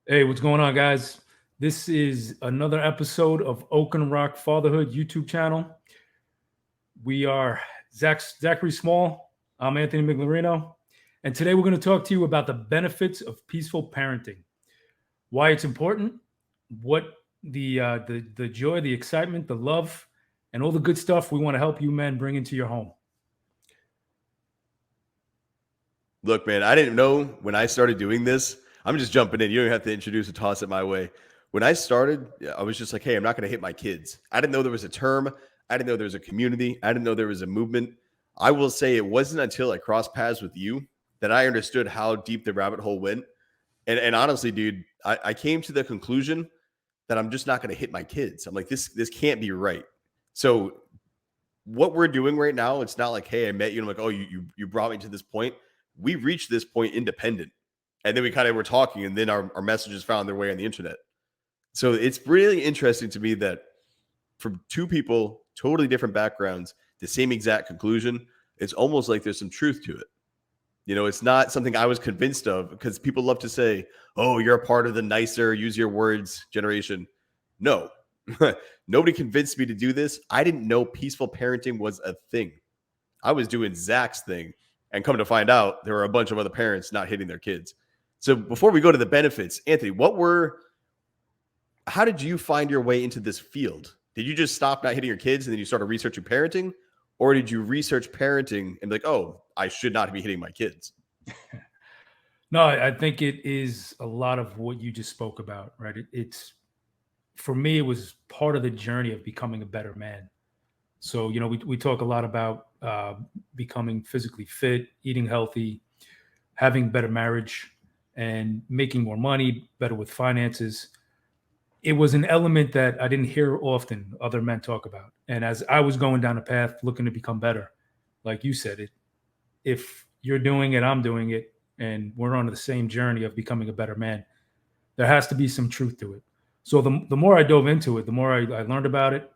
Hey, what's going on, guys? This is another episode of Oak and Rock Fatherhood YouTube channel. We are Zachary Small. I'm Anthony Miglarino. And today we're going to talk to you about the benefits of peaceful parenting, why it's important, what the joy, the excitement, the love, and all the good stuff we want to help you men bring into your home. Look, man, I didn't know when I started doing this. I'm just jumping in. You don't have to introduce or toss it my way. When I started, I was just like, hey, I'm not going to hit my kids. I didn't know there was a term. I didn't know there was a community. I didn't know there was a movement. I will say it wasn't until I crossed paths with you that I understood how deep the rabbit hole went. And honestly, dude, I came to the conclusion that I'm just not going to hit my kids. I'm like, this can't be right. So what we're doing right now, it's not like, hey, I met you. And I'm like, oh, you brought me to this point. We reached this point independent. And then we kind of were talking, and then our messages found their way on the internet. So it's really interesting to me that from two people, totally different backgrounds, the same exact conclusion, it's almost like there's some truth to it. It's not something I was convinced of because people love to say, oh, you're a part of the nicer, use your words generation. No, nobody convinced me to do this. I didn't know peaceful parenting was a thing. I was doing Zach's thing and come to find out there were a bunch of other parents not hitting their kids. So before we go to the benefits, Anthony, how did you find your way into this field? Did you just stop not hitting your kids and then you started researching parenting? Or did you research parenting and be like, oh, I should not be hitting my kids? No, I think it is a lot of what you just spoke about, right? It's for me, it was part of the journey of becoming a better man. So, we talk a lot about becoming physically fit, eating healthy, having better marriage, and making more money, better with finances. It was an element that I didn't hear often other men talk about. And as I was going down a path looking to become better, like you said, if you're doing it, I'm doing it, and we're on the same journey of becoming a better man, there has to be some truth to it. So the more I dove into it, the more I learned about it,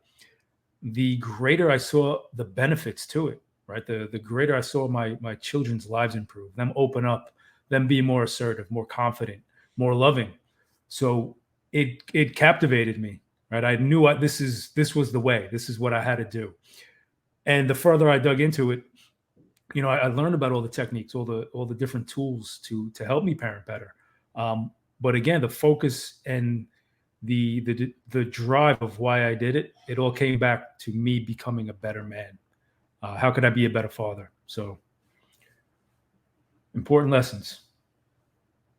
the greater I saw the benefits to it, right? The greater I saw my children's lives improve, them open up, them be more assertive, more confident, more loving. So it captivated me, right? I knew this was the way. This is what I had to do. And the further I dug into it, I learned about all the techniques, all the different tools to help me parent better. But again, the focus and the drive of why I did it, it all came back to me becoming a better man. How could I be a better father? So important lessons.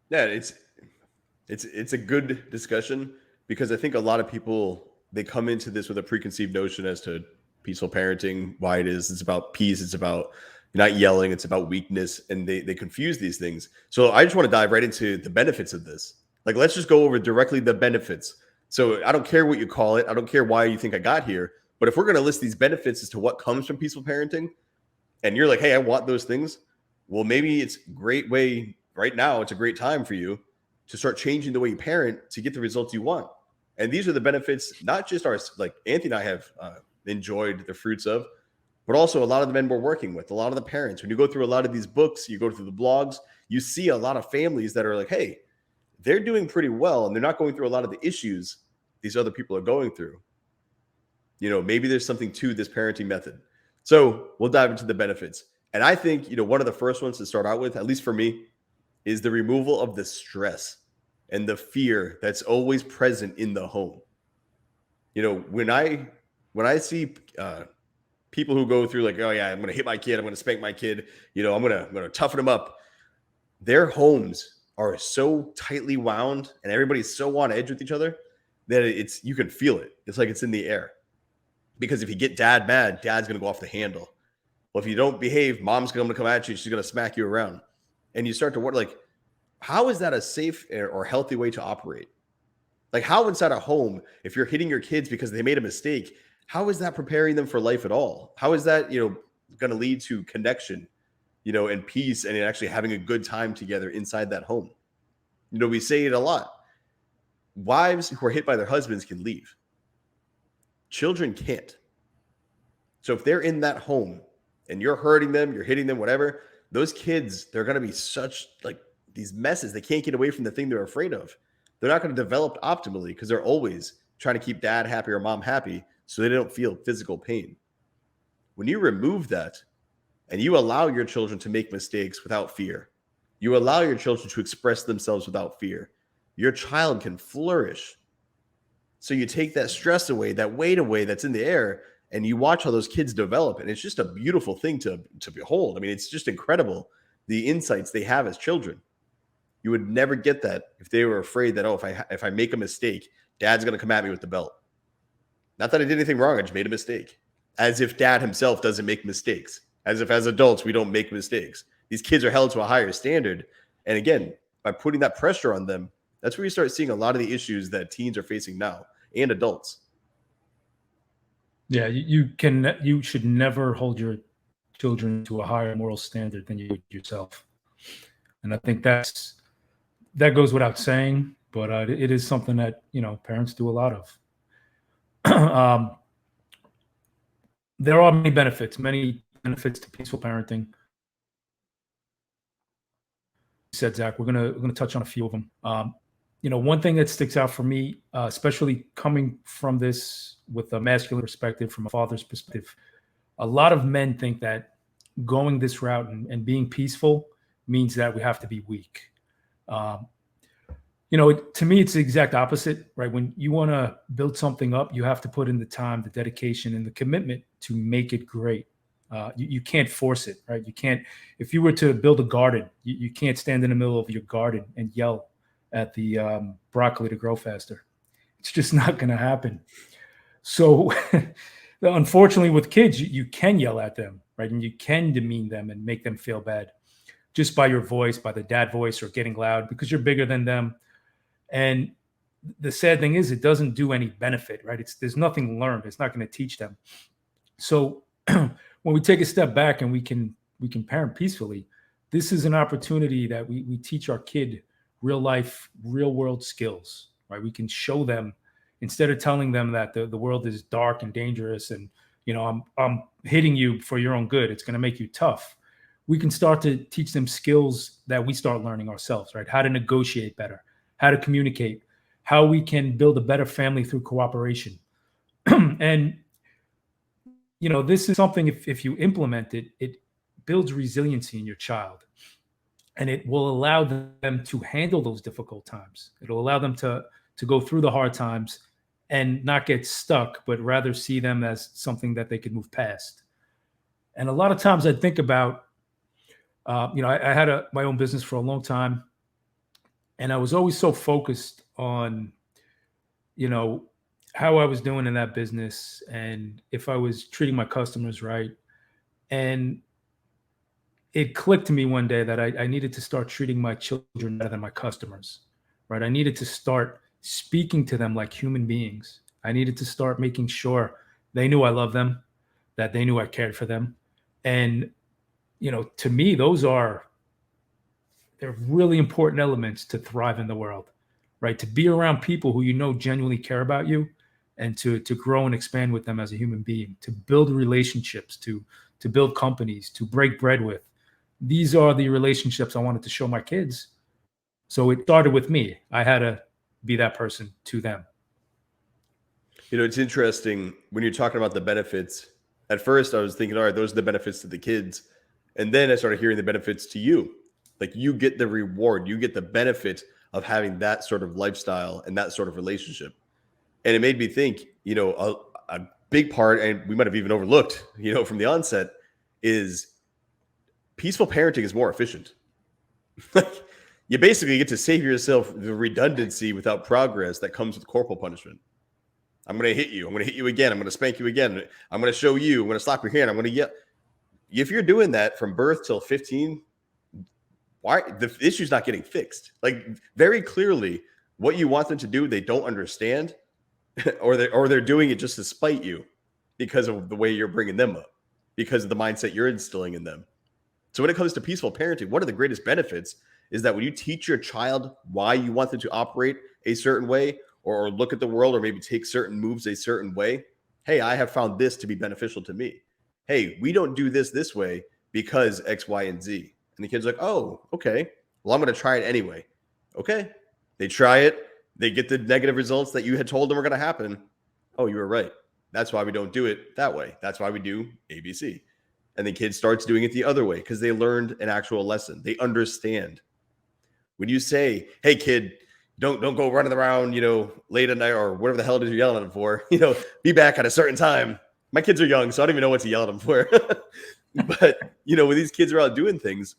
Yeah, it's a good discussion because I think a lot of people they come into this with a preconceived notion as to peaceful parenting, why it is. It's about peace. It's about not yelling. It's about weakness, and they confuse these things. So I just want to dive right into the benefits of this. Like, let's just go over directly the benefits. So I don't care what you call it. I don't care why you think I got here. But if we're going to list these benefits as to what comes from peaceful parenting, and you're like, hey, I want those things. Well, maybe it's a great way right now. It's a great time for you to start changing the way you parent to get the results you want. And these are the benefits, not just our, like Anthony and I have enjoyed the fruits of, but also a lot of the men we're working with, a lot of the parents. When you go through a lot of these books, you go through the blogs, you see a lot of families that are like, hey, they're doing pretty well and they're not going through a lot of the issues these other people are going through. Maybe there's something to this parenting method. So we'll dive into the benefits. And I think, one of the first ones to start out with, at least for me, is the removal of the stress and the fear that's always present in the home. When I see people who go through like, oh yeah, I'm going to hit my kid, I'm going to spank my kid, I'm going to toughen them up. Their homes are so tightly wound and everybody's so on edge with each other that you can feel it. It's like it's in the air. Because if you get dad mad, dad's going to go off the handle. Well, if you don't behave, mom's going to come at you. She's going to smack you around. And you start to wonder, like, how is that a safe or healthy way to operate? Like, how inside a home, if you're hitting your kids because they made a mistake, how is that preparing them for life at all? How is that, going to lead to connection, and peace and actually having a good time together inside that home? We say it a lot. Wives who are hit by their husbands can leave. Children can't. So if they're in that home and you're hurting them, you're hitting them, whatever, those kids, they're going to be such like these messes. They can't get away from the thing they're afraid of. they're not going to develop optimally because they're always trying to keep dad happy or mom happy so they don't feel physical pain. When you remove that and you allow your children to make mistakes without fear, you allow your children to express themselves without fear, your child can flourish. So you take that stress away, that weight away that's in the air, and you watch how those kids develop. And it's just a beautiful thing to behold. I mean, it's just incredible, the insights they have as children. You would never get that if they were afraid that, oh, if I make a mistake, dad's going to come at me with the belt. Not that I did anything wrong. I just made a mistake. As if dad himself doesn't make mistakes. As if as adults, we don't make mistakes. These kids are held to a higher standard. And again, by putting that pressure on them, that's where you start seeing a lot of the issues that teens are facing now and adults. Yeah, you should never hold your children to a higher moral standard than you would yourself. And I think that goes without saying, but it is something that, parents do a lot of. There are many benefits to peaceful parenting. You said, Zach, we're gonna touch on a few of them. One thing that sticks out for me, especially coming from this with a masculine perspective, from a father's perspective, a lot of men think that going this route and being peaceful means that we have to be weak. To me, it's the exact opposite, right? When you want to build something up, you have to put in the time, the dedication, and the commitment to make it great. You can't force it, right? You can't, if you were to build a garden, you can't stand in the middle of your garden and yell at the broccoli to grow faster. It's just not going to happen. So unfortunately with kids, you can yell at them, right? And you can demean them and make them feel bad just by your voice, by the dad voice, or getting loud because you're bigger than them. And the sad thing is it doesn't do any benefit, right? There's nothing learned. It's not going to teach them. So when we take a step back and we can parent peacefully, this is an opportunity that we teach our kid real life, real world skills, right? We can show them, instead of telling them that the world is dark and dangerous and, I'm hitting you for your own good, it's going to make you tough. We can start to teach them skills that we start learning ourselves, right? How to negotiate better, how to communicate, how we can build a better family through cooperation. And, this is something, if you implement it, it builds resiliency in your child. And it will allow them to handle those difficult times. It'll allow them to go through the hard times and not get stuck, but rather see them as something that they could move past. And a lot of times I think about, I had my own business for a long time, and I was always so focused on, how I was doing in that business and if I was treating my customers right. And it clicked to me one day that I needed to start treating my children better than my customers, right? I needed to start speaking to them like human beings. I needed to start making sure they knew I loved them, that they knew I cared for them. And, to me, they're really important elements to thrive in the world, right? To be around people who genuinely care about you and to grow and expand with them as a human being, to build relationships, to build companies, to break bread with. These are the relationships I wanted to show my kids. So it started with me. I had to be that person to them. It's interesting when you're talking about the benefits. At first, I was thinking, all right, those are the benefits to the kids. And then I started hearing the benefits to you. Like you get the reward, you get the benefit of having that sort of lifestyle and that sort of relationship. And it made me think, a big part, and we might have even overlooked, from the onset, is peaceful parenting is more efficient. Like you basically get to save yourself the redundancy without progress that comes with corporal punishment. I'm going to hit you. I'm going to hit you again. I'm going to spank you again. I'm going to show you. I'm going to slap your hand. I'm going to yell. If you're doing that from birth till 15, why the issue's not getting fixed? Like very clearly, what you want them to do, they don't understand, or they're doing it just to spite you because of the way you're bringing them up, because of the mindset you're instilling in them. So when it comes to peaceful parenting, one of the greatest benefits is that when you teach your child why you want them to operate a certain way or look at the world or maybe take certain moves a certain way, hey, I have found this to be beneficial to me. Hey, we don't do this way because X, Y, and Z. And the kid's like, oh, okay. Well, I'm going to try it anyway. Okay. They try it. They get the negative results that you had told them were going to happen. Oh, you were right. That's why we don't do it that way. That's why we do ABC. And the kid starts doing it the other way because they learned an actual lesson. They understand. When you say, "Hey, kid, don't go running around, late at night or whatever the hell it is you're yelling at them for, be back at a certain time." My kids are young, so I don't even know what to yell at them for. But, when these kids are out doing things,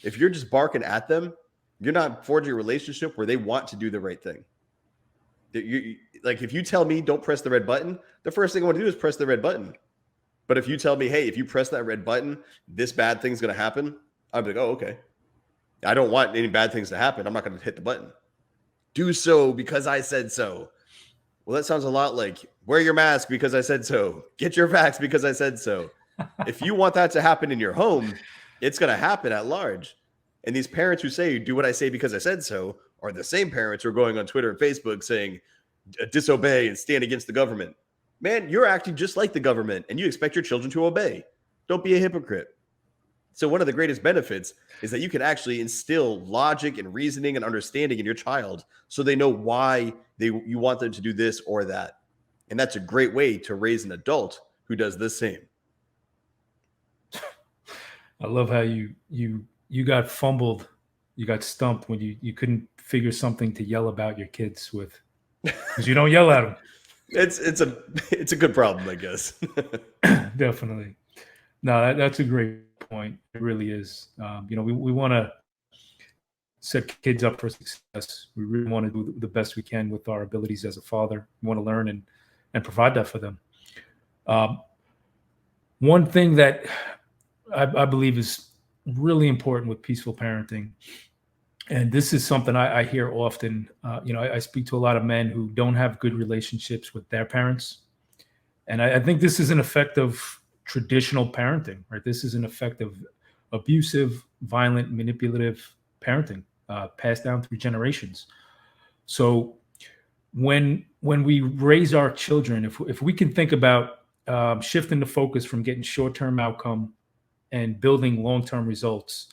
if you're just barking at them, you're not forging a relationship where they want to do the right thing. Like if you tell me don't press the red button, the first thing I want to do is press the red button. But if you tell me, hey, if you press that red button, this bad thing's going to happen, I'll be like, oh, okay. I don't want any bad things to happen. I'm not going to hit the button. Do so because I said so. Well, that sounds a lot like wear your mask because I said so. Get your vax because I said so. If you want that to happen in your home, it's going to happen at large. And these parents who say, do what I say because I said so, are the same parents who are going on Twitter and Facebook saying, disobey and stand against the government. Man, you're acting just like the government and you expect your children to obey. Don't be a hypocrite. So one of the greatest benefits is that you can actually instill logic and reasoning and understanding in your child so they know why you want them to do this or that. And that's a great way to raise an adult who does the same. I love how you got fumbled, you got stumped when you couldn't figure something to yell about your kids with, because you don't yell at them. It's a good problem, I guess. Definitely. No, that's a great point. It really is. We want to set kids up for success. We really want to do the best we can with our abilities as a father. We want to learn and provide that for them. One thing that I believe is really important with peaceful parenting, and this is something I hear often. I speak to a lot of men who don't have good relationships with their parents, and I think this is an effect of traditional parenting, right? This is an effect of abusive, violent, manipulative parenting passed down through generations. So when we raise our children, if we can think about shifting the focus from getting short-term outcome and building long-term results,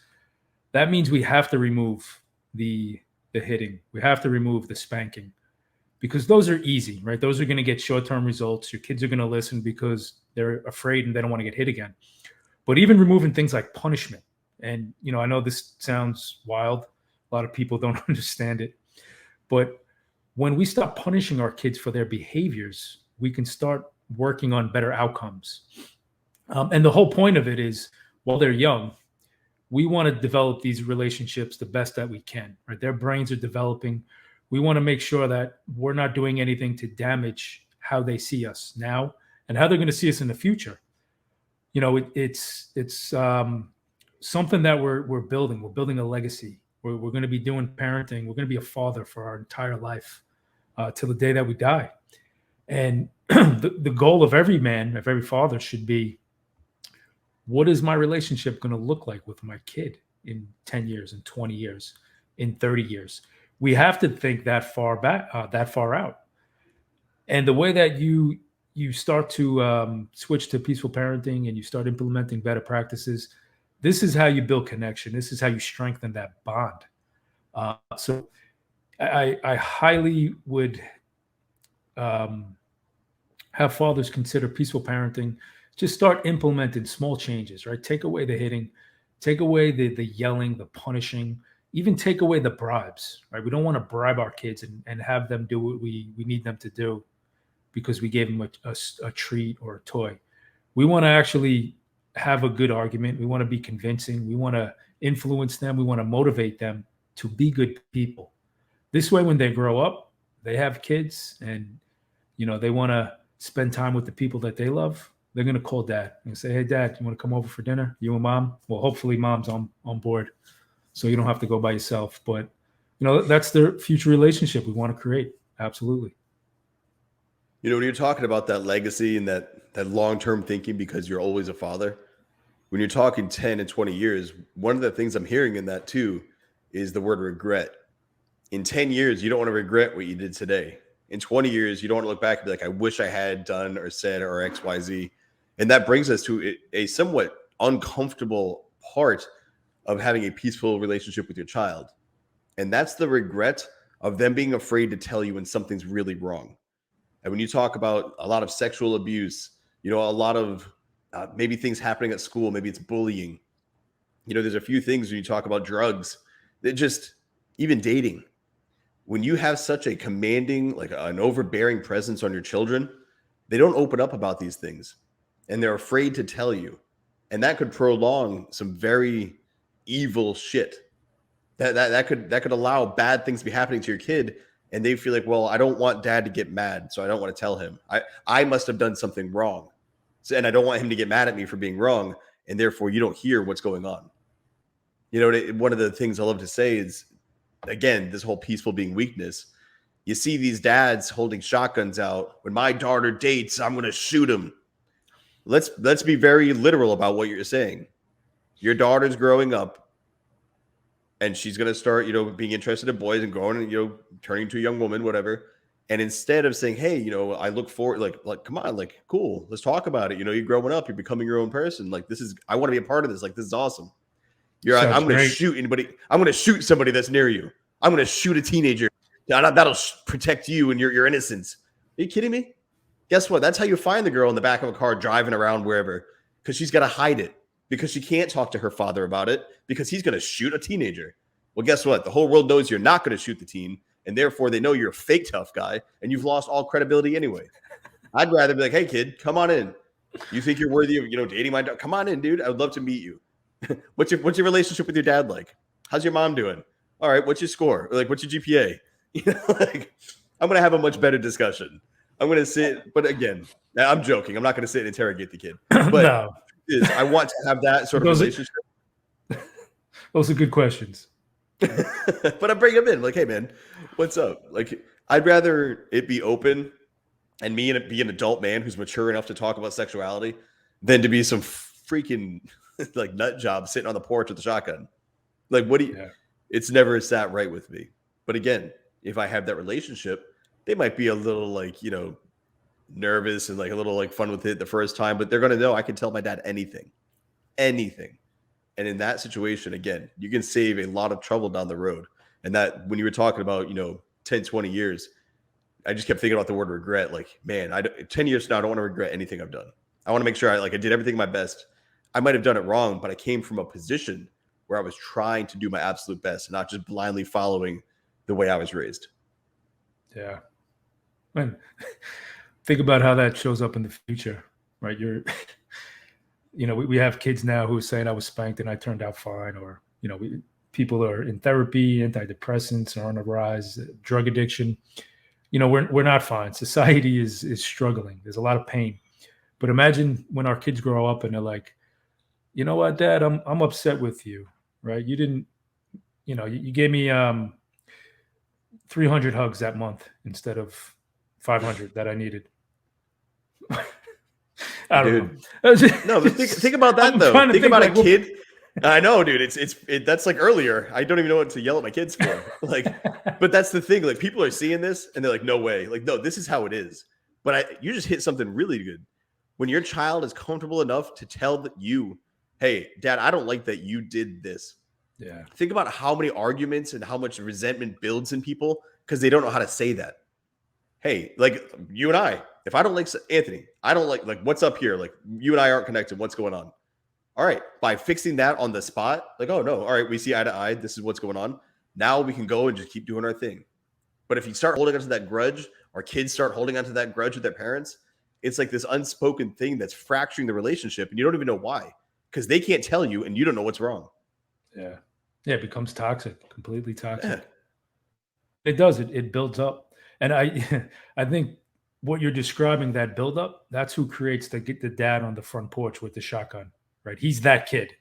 that means we have to remove the hitting. We have to remove the spanking, because those are easy, right? Those are going to get short-term results. Your kids are going to listen because they're afraid and they don't want to get hit again. But even removing things like punishment, and I know this sounds wild. A lot of people don't understand it, but when we stop punishing our kids for their behaviors, we can start working on better outcomes. And the whole point of it is, while they're young, we want to develop these relationships the best that we can, right? Their brains are developing. We want to make sure that we're not doing anything to damage how they see us now and how they're going to see us in the future. It's something that we're building. We're building a legacy. We're going to be doing parenting. We're going to be a father for our entire life till the day that we die. And the goal of every man, of every father, should be, what is my relationship going to look like with my kid in 10 years, in 20 years, in 30 years? We have to think that far back, that far out. And the way that you start to switch to peaceful parenting and you start implementing better practices, this is how you build connection. This is how you strengthen that bond. So I highly would have fathers consider peaceful parenting. Just start implementing small changes, right? Take away the hitting, take away the yelling, the punishing, even take away the bribes, right? We don't want to bribe our kids and have them do what we need them to do because we gave them a treat or a toy. We want to actually have a good argument. We want to be convincing. We want to influence them. We want to motivate them to be good people. This way, when they grow up, they have kids and, they want to spend time with the people that they love. They're going to call dad and say, hey, dad, you want to come over for dinner? You and mom? Well, hopefully mom's on board, so you don't have to go by yourself. But, that's the future relationship we want to create. Absolutely. When you're talking about that legacy and that long-term thinking, because you're always a father, when you're talking 10 and 20 years, one of the things I'm hearing in that too is the word regret. In 10 years, you don't want to regret what you did today. In 20 years, you don't want to look back and be like, I wish I had done or said or X, Y, Z. And that brings us to a somewhat uncomfortable part of having a peaceful relationship with your child. And that's the regret of them being afraid to tell you when something's really wrong. And when you talk about a lot of sexual abuse, a lot of maybe things happening at school, maybe it's bullying. There's a few things when you talk about drugs that just even dating. When you have such a commanding, like an overbearing presence on your children, they don't open up about these things and they're afraid to tell you. And that could prolong some very evil shit. That could allow bad things to be happening to your kid. And they feel like, well, I don't want dad to get mad, so I don't want to tell him. I must have done something wrong. And I don't want him to get mad at me for being wrong. And therefore, you don't hear what's going on. One of the things I love to say is, again, this whole peaceful being weakness. You see these dads holding shotguns out. When my daughter dates, I'm going to shoot him. Let's be very literal about what you're saying. Your daughter's growing up, and she's going to start, being interested in boys and growing and, turning into a young woman, whatever. And instead of saying, hey, I look forward, like, come on, like, cool, let's talk about it. You're growing up, you're becoming your own person. Like, I want to be a part of this. Like, this is awesome. You're like, I'm going to shoot anybody. I'm going to shoot somebody that's near you. I'm going to shoot a teenager. That'll protect you and your innocence. Are you kidding me? Guess what? That's how you find the girl in the back of a car driving around wherever, because she's got to hide it, because she can't talk to her father about it, because he's going to shoot a teenager. Well, guess what? The whole world knows you're not going to shoot the teen, and therefore they know you're a fake tough guy, and you've lost all credibility anyway. I'd rather be like, hey, kid, come on in. You think you're worthy of, dating my dog? Come on in, dude. I would love to meet you. What's your relationship with your dad like? How's your mom doing? All right, what's your score? Like, what's your GPA? I'm going to have a much better discussion. I'm going to sit, but again, I'm joking. I'm not going to sit and interrogate the kid. But No. I want to have that sort of relationship. Those are good questions. But I bring him in like, hey, man, what's up? Like, I'd rather it be open and me and be an adult man who's mature enough to talk about sexuality than to be some freaking like nut job sitting on the porch with a shotgun. Like, what do you? Yeah. It's never sat right with me. But again, if I have that relationship, they might be a little like, nervous and like a little like fun with it the first time, but they're going to know I can tell my dad anything. And in that situation, again, you can save a lot of trouble down the road. And that when you were talking about, 10, 20 years, I just kept thinking about the word regret. Like, man, 10 years from now, I don't want to regret anything I've done. I want to make sure I did everything my best. I might have done it wrong, but I came from a position where I was trying to do my absolute best and not just blindly following the way I was raised. Yeah. Man, think about how that shows up in the future, right? We have kids now who are saying I was spanked and I turned out fine, or, people are in therapy, antidepressants are on the rise, drug addiction. We're not fine. Society is struggling. There's a lot of pain. But imagine when our kids grow up and they're like, you know what, Dad, I'm upset with you, right? You didn't, you gave me 300 hugs that month instead of 500 that I needed. I don't know. No, but think about that though. Think about a kid. I know, dude. That's like earlier. I don't even know what to yell at my kids for. But that's the thing. Like, people are seeing this and they're like, no way. Like, no, this is how it is. But you just hit something really good. When your child is comfortable enough to tell you, hey, Dad, I don't like that you did this. Yeah. Think about how many arguments and how much resentment builds in people because they don't know how to say that. Hey, like you and I, if I don't like Anthony, I don't like what's up here. Like, you and I aren't connected. What's going on? All right. By fixing that on the spot, like, oh no. All right. We see eye to eye. This is what's going on. Now we can go and just keep doing our thing. But if you start holding onto that grudge, or kids start holding onto that grudge with their parents, it's like this unspoken thing that's fracturing the relationship. And you don't even know why, because they can't tell you and you don't know what's wrong. Yeah. Yeah. It becomes toxic, completely toxic. Yeah. It does. It builds up. And I think what you're describing, that buildup, that's who creates the dad on the front porch with the shotgun, right? He's that kid.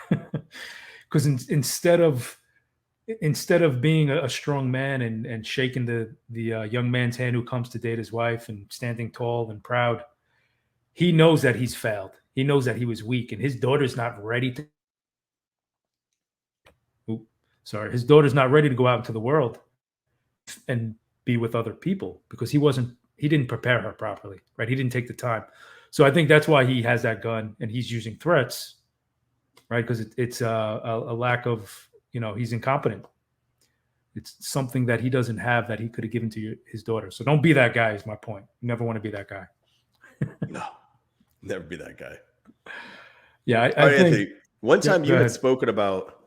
Because instead of being a strong man and shaking the young man's hand who comes to date his wife and standing tall and proud, he knows that he's failed. He knows that he was weak, and his daughter's not ready to. His daughter's not ready to go out into the world and be with other people because he didn't prepare her properly, right? He didn't take the time. So I think that's why he has that gun and he's using threats, right? Because it's a lack of, he's incompetent. It's something that he doesn't have that he could have given to his daughter. So don't be that guy is my point. You never want to be that guy. No, never be that guy. Yeah, All I right, think. Anthony. One Yeah, time go you had ahead. spoken about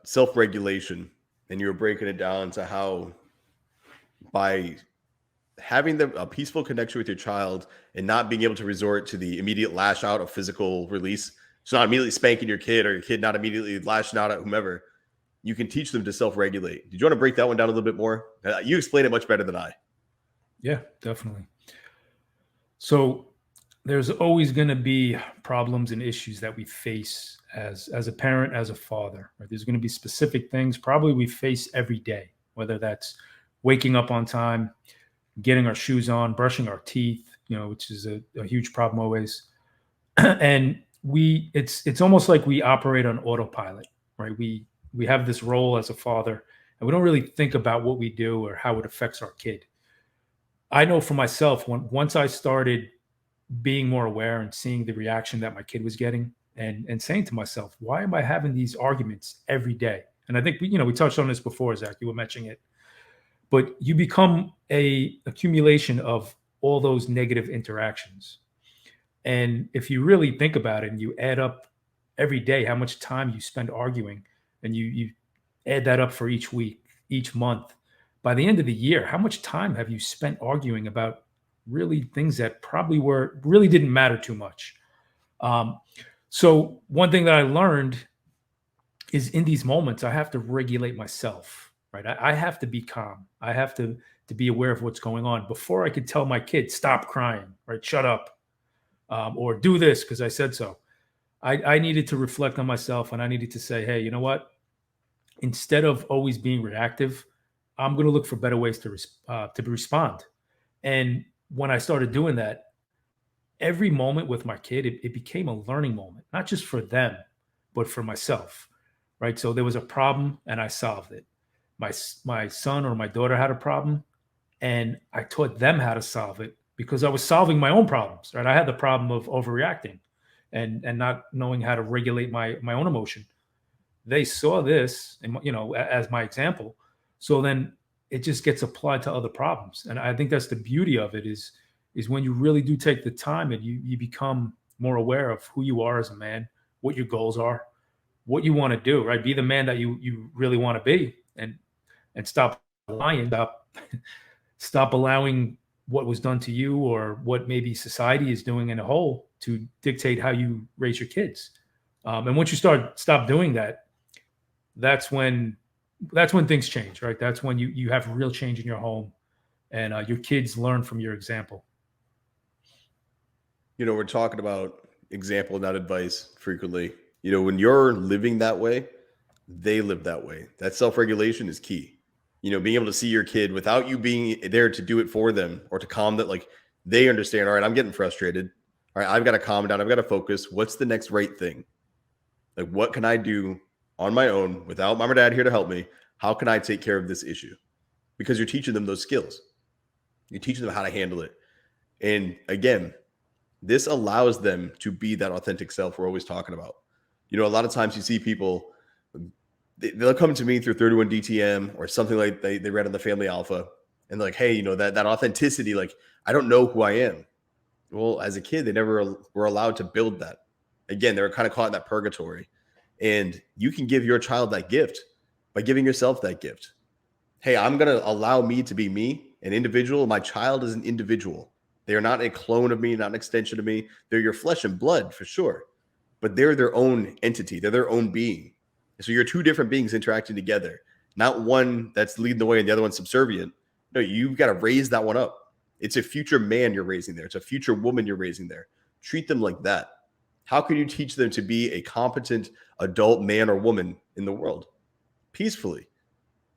self-regulation, and you were breaking it down to how by having a peaceful connection with your child and not being able to resort to the immediate lash out of physical release, so not immediately spanking your kid or your kid not immediately lashing out at whomever, you can teach them to self-regulate. Did you want to break that one down a little bit more? You explain it much better than I. Yeah, definitely. So there's always going to be problems and issues that we face as a parent, as a father. Right? There's going to be specific things probably we face every day, whether that's waking up on time, getting our shoes on, brushing our teeth, which is a huge problem always. And it's almost like we operate on autopilot, right? We have this role as a father, and we don't really think about what we do or how it affects our kid. I know for myself, once I started being more aware and seeing the reaction that my kid was getting, and saying to myself, why am I having these arguments every day? And I think we touched on this before, Zach. You were mentioning it, but you become a accumulation of all those negative interactions. And if you really think about it and you add up every day how much time you spend arguing, and you add that up for each week, each month, by the end of the year, how much time have you spent arguing about really things that probably really didn't matter too much? Um, so one thing that I learned is in these moments, I have to regulate myself, right? I have to be calm. I have to be aware of what's going on before I could tell my kid, stop crying, right? Shut up, or do this because I said so. I needed to reflect on myself, and I needed to say, hey, you know what? Instead of always being reactive, I'm going to look for better ways to respond. And when I started doing that, every moment with my kid, it became a learning moment, not just for them, but for myself. Right. So there was a problem and I solved it. My son or my daughter had a problem and I taught them how to solve it because I was solving my own problems. Right. I had the problem of overreacting and not knowing how to regulate my own emotion. They saw this and as my example. So then it just gets applied to other problems. And I think that's the beauty of it is when you really do take the time and you become more aware of who you are as a man, what your goals are, what you want to do, right? Be the man that you really want to be, and stop lying, stop allowing what was done to you or what maybe society is doing in a whole to dictate how you raise your kids. And once you stop doing that, that's when things change, right? That's when you have real change in your home, and your kids learn from your example. We're talking about example, not advice frequently. When you're living that way, they live that way. That self-regulation is key. Being able to see your kid without you being there to do it for them or to calm that, like they understand, all right, I'm getting frustrated. All right, I've got to calm down. I've got to focus. What's the next right thing? Like, what can I do on my own without mom or dad here to help me? How can I take care of this issue? Because you're teaching them those skills. You're teaching them how to handle it. And again, this allows them to be that authentic self we're always talking about. A lot of times you see people, they'll come to me through 31 DTM or something like they read on the Family Alpha, and they're like, hey, that authenticity, like, I don't know who I am. Well, as a kid, they never were allowed to build that. Again, they were kind of caught in that purgatory. And you can give your child that gift by giving yourself that gift. Hey, I'm going to allow me to be me, an individual. My child is an individual. They are not a clone of me, not an extension of me. They're your flesh and blood for sure, but they're their own entity. They're their own being. So you're two different beings interacting together, not one that's leading the way and the other one's subservient. No, you've got to raise that one up. It's a future man you're raising there. It's a future woman you're raising there. Treat them like that. How can you teach them to be a competent adult man or woman in the world? Peacefully.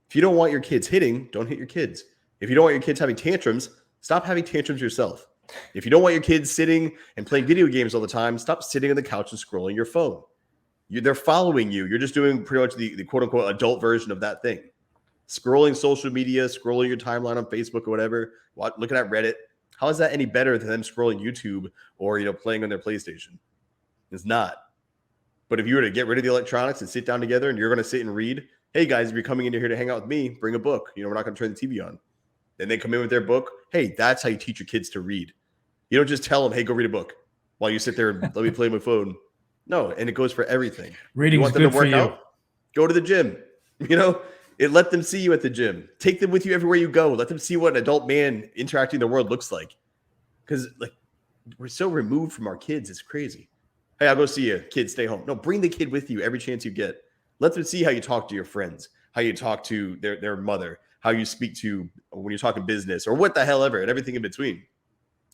If you don't want your kids hitting, don't hit your kids. If you don't want your kids having tantrums, stop having tantrums yourself. If you don't want your kids sitting and playing video games all the time, stop sitting on the couch and scrolling your phone. They're following you. You're just doing pretty much the quote unquote adult version of that thing. Scrolling social media, scrolling your timeline on Facebook or whatever, looking at Reddit. How is that any better than them scrolling YouTube or playing on their PlayStation? It's not. But if you were to get rid of the electronics and sit down together and you're going to sit and read, hey guys, if you're coming in here to hang out with me, bring a book. We're not going to turn the TV on. Then they come in with their book. Hey, that's how you teach your kids to read. You don't just tell them, hey, go read a book while you sit there and let me play my phone. No, and it goes for everything. Reading you is want them good to work for you. out? Go to the gym. Let them see you at the gym. Take them with you everywhere you go. Let them see what an adult man interacting in the world looks like. Because we're so removed from our kids. It's crazy. Hey, I'll go see you. Kid, stay home. No, bring the kid with you every chance you get. Let them see how you talk to your friends, how you talk to their mother, how you speak to when you're talking business or what the hell ever and everything in between.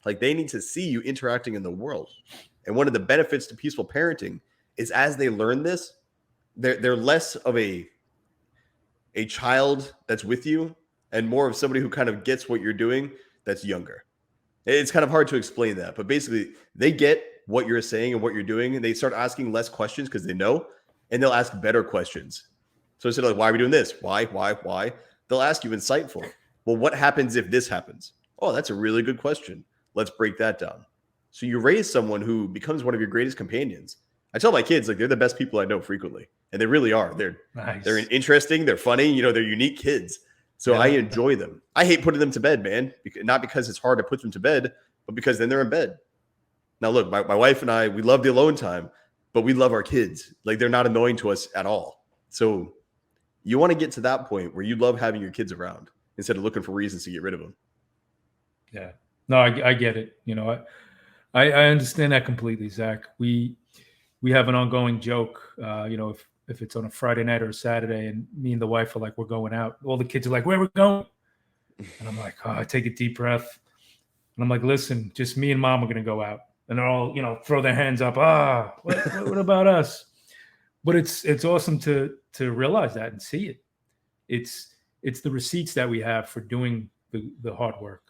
They need to see you interacting in the world. And one of the benefits to peaceful parenting is as they learn this, they're less of a child that's with you and more of somebody who kind of gets what you're doing that's younger. It's kind of hard to explain that, but basically they get what you're saying and what you're doing, and they start asking less questions because they know, and they'll ask better questions. So instead of why are we doing this? Why? They'll ask you insightful. Well, what happens if this happens? Oh, that's a really good question. Let's break that down. So you raise someone who becomes one of your greatest companions. I tell my kids, they're the best people I know frequently, and they really are. They're interesting. They're funny. They're unique kids. So I enjoy them. I hate putting them to bed, man. Not because it's hard to put them to bed, but because then they're in bed. Now, look, my wife and I, we love the alone time, but we love our kids. They're not annoying to us at all. So you want to get to that point where you love having your kids around instead of looking for reasons to get rid of them. Yeah. No, I get it. I understand that completely, Zach. We have an ongoing joke, if it's on a Friday night or a Saturday and me and the wife are like, we're going out, all the kids are like, where are we going? And I'm like, I take a deep breath. And I'm like, listen, just me and mom are going to go out. And they're all, throw their hands up. What about us? But it's awesome to realize that and see it. It's the receipts that we have for doing the hard work,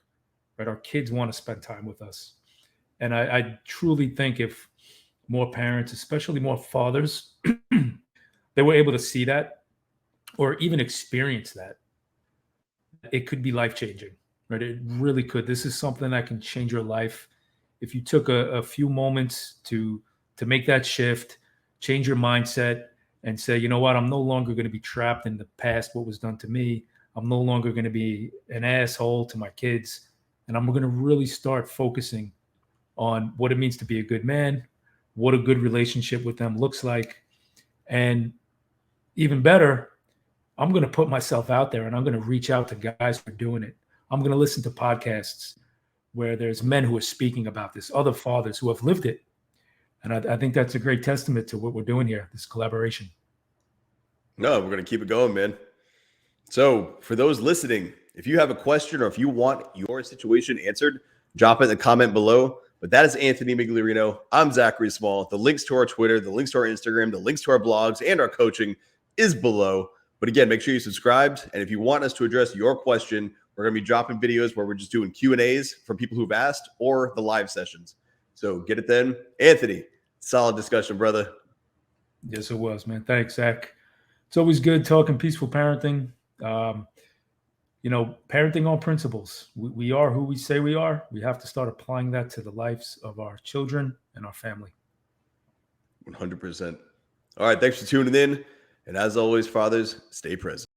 right? Our kids want to spend time with us. And I truly think if more parents, especially more fathers, they were able to see that or even experience that, it could be life-changing, right? It really could. This is something that can change your life. If you took a few moments to make that shift, change your mindset and say, you know what, I'm no longer going to be trapped in the past, what was done to me. I'm no longer going to be an asshole to my kids. And I'm going to really start focusing on what it means to be a good man, what a good relationship with them looks like. And even better, I'm going to put myself out there and I'm going to reach out to guys who are doing it. I'm going to listen to podcasts where there's men who are speaking about this, other fathers who have lived it. And I think that's a great testament to what we're doing here, this collaboration. No, we're going to keep it going, man. So for those listening, if you have a question or if you want your situation answered, drop it in the comment below. But that is Anthony Migliorino. I'm Zachary Small. The links to our Twitter, the links to our Instagram, the links to our blogs, and our coaching is below. But again, make sure you subscribed. And if you want us to address your question, we're going to be dropping videos where we're just doing Q&As from people who've asked or the live sessions. So get it then. Anthony, solid discussion, brother. Yes, it was, man. Thanks, Zach. It's always good talking peaceful parenting. Parenting on principles. We are who we say we are. We have to start applying that to the lives of our children and our family. 100%. All right. Thanks for tuning in. And as always, fathers, stay present.